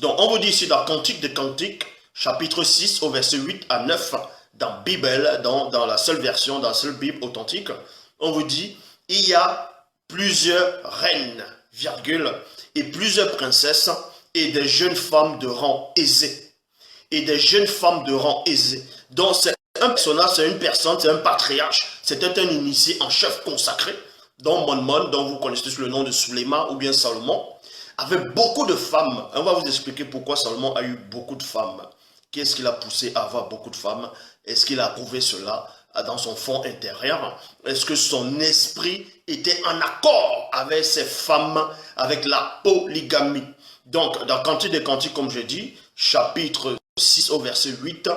Donc, on vous dit ici dans Cantique des Cantiques, chapitre 6, au verset 8 à 9, dans Bible, dans la seule version, dans la seule Bible authentique, on vous dit, il y a plusieurs reines, virgule, et plusieurs princesses, et des jeunes femmes de rang aisé. Et des jeunes femmes de rang aisé. Donc, c'est un personnage, c'est une personne, c'est un patriarche, c'était un initié en chef consacré, dont Mon, dont vous connaissez sous le nom de Suleiman ou bien Salomon, avait beaucoup de femmes. On va vous expliquer pourquoi Salomon a eu beaucoup de femmes. Qu'est-ce qui l'a poussé à avoir beaucoup de femmes? Est-ce qu'il a prouvé cela dans son fond intérieur? Est-ce que son esprit était en accord avec ces femmes, avec la polygamie? Donc, dans Cantique des Cantiques, comme je dis, chapitre 6 au verset 8,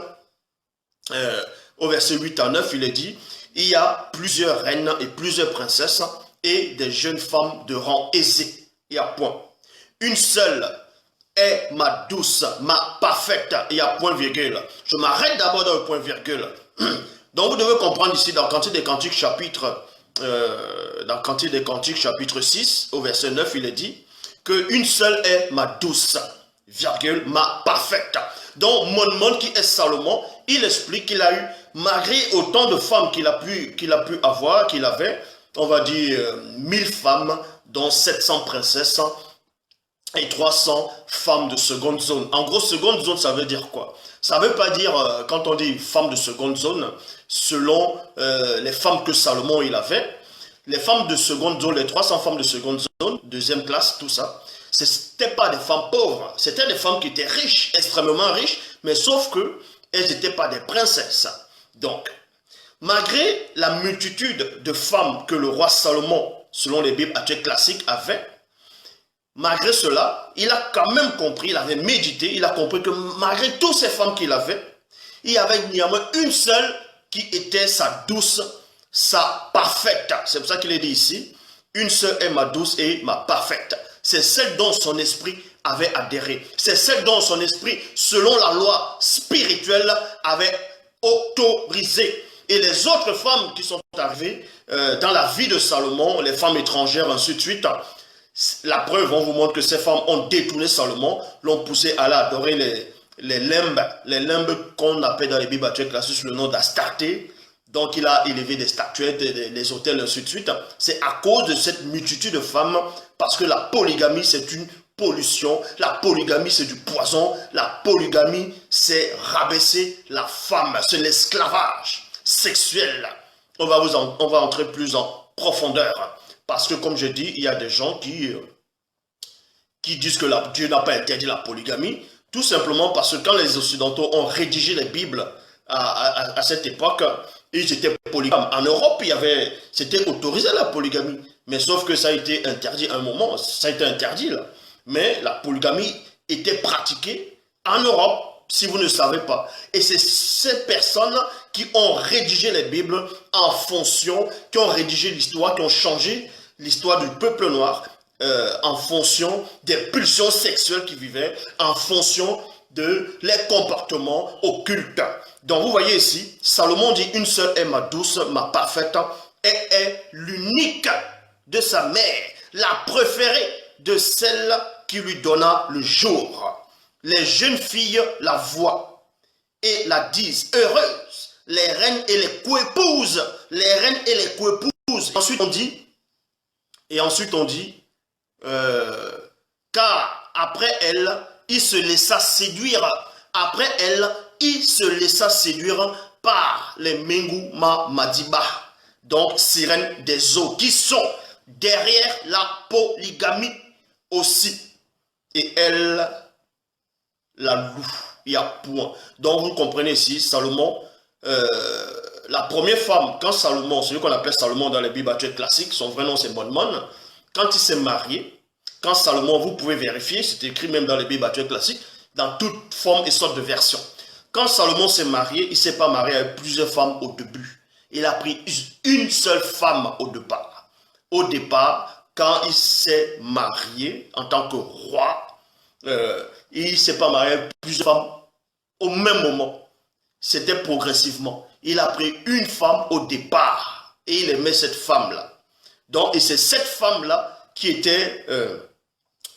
au verset 8 à 9, il est dit, il y a plusieurs reines et plusieurs princesses et des jeunes femmes de rang aisé. Il y a point. Une seule est ma douce, ma parfaite. Il y a point virgule. Je m'arrête d'abord dans le point virgule. Donc vous devez comprendre ici dans Cantique des Cantiques chapitre chapitre 6 au verset 9, il est dit que une seule est ma douce, virgule, ma parfaite. Donc Mon qui est Salomon, il explique qu'il a eu, malgré autant de femmes qu'il a pu avoir, qu'il avait, on va dire 1000 femmes, dont 700 princesses et 300 femmes de seconde zone. En gros, seconde zone, ça veut dire quoi? Ça ne veut pas dire, quand on dit femmes de seconde zone, selon les femmes que Salomon il avait, les femmes de seconde zone, les 300 femmes de seconde zone, deuxième classe, tout ça, ce n'étaient pas des femmes pauvres, c'était des femmes qui étaient riches, extrêmement riches, mais sauf que elles n'étaient pas des princesses. Donc, malgré la multitude de femmes que le roi Salomon, selon les Bibles actuelles classiques, avait, malgré cela, il a quand même compris, il avait médité, il a compris que malgré toutes ces femmes qu'il avait, il y avait néanmoins une seule qui était sa douce, sa parfaite. C'est pour ça qu'il est dit ici, une seule est ma douce et ma parfaite. C'est celle dont son esprit avait adhéré. C'est celle dont son esprit, selon la loi spirituelle, avait autorisé. Et les autres femmes qui sont arrivées dans la vie de Salomon, les femmes étrangères, ainsi de suite, la preuve, on vous montre que ces femmes ont détourné Salomon, l'ont poussé à adorer les limbes qu'on appelle dans les Bibles actuelles classiques sous le nom d'Astarté. Donc il a élevé des statuettes, des autels, ainsi de suite. C'est à cause de cette multitude de femmes, parce que la polygamie c'est une pollution, la polygamie c'est du poison, la polygamie c'est rabaisser la femme, c'est l'esclavage sexuel. On va entrer plus en profondeur. Parce que, comme je dis, il y a des gens qui disent que Dieu n'a pas interdit la polygamie, tout simplement parce que quand les Occidentaux ont rédigé les Bibles à cette époque, ils étaient polygames. En Europe, c'était autorisé la polygamie. Mais sauf que ça a été interdit à un moment, ça a été interdit là. Mais la polygamie était pratiquée en Europe, si vous ne savez pas. Et c'est ces personnes qui ont rédigé les Bibles en fonction, qui ont rédigé l'histoire, qui ont changé l'histoire du peuple noir en fonction des pulsions sexuelles qu'ils vivaient, en fonction de les comportements occultes. Donc vous voyez ici, Salomon dit une seule est ma douce, ma parfaite, et est l'unique de sa mère, la préférée de celle qui lui donna le jour. Les jeunes filles la voient et la disent heureuse, les reines et les coépouses, les reines et les coépouses. Ensuite on dit, car après elle, il se laissa séduire. Après elle, il se laissa séduire par les Mengouma Madiba, donc sirènes des eaux, qui sont derrière la polygamie aussi. Et elle la loue. Il y a point. Donc vous comprenez ici, Salomon, la première femme, quand Salomon, celui qu'on appelle Salomon dans les Bibles actuelles classiques, son vrai nom c'est Mon, quand il s'est marié, quand Salomon, vous pouvez vérifier, c'est écrit même dans les Bibles actuelles classiques, dans toute forme et sorte de version. Quand Salomon s'est marié, il ne s'est pas marié avec plusieurs femmes au début. Il a pris une seule femme au départ. Au départ, quand il s'est marié en tant que roi, il ne s'est pas marié avec plusieurs femmes au même moment. C'était progressivement. Il a pris une femme au départ et il aimait cette femme-là. Donc, et c'est cette femme-là qui était,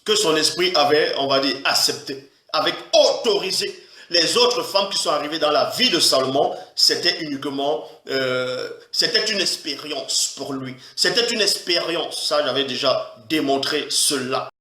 que son esprit avait, on va dire, accepté. avec autorité. Les autres femmes qui sont arrivées dans la vie de Salomon, c'était uniquement, c'était une expérience pour lui. C'était une expérience, ça j'avais déjà démontré cela.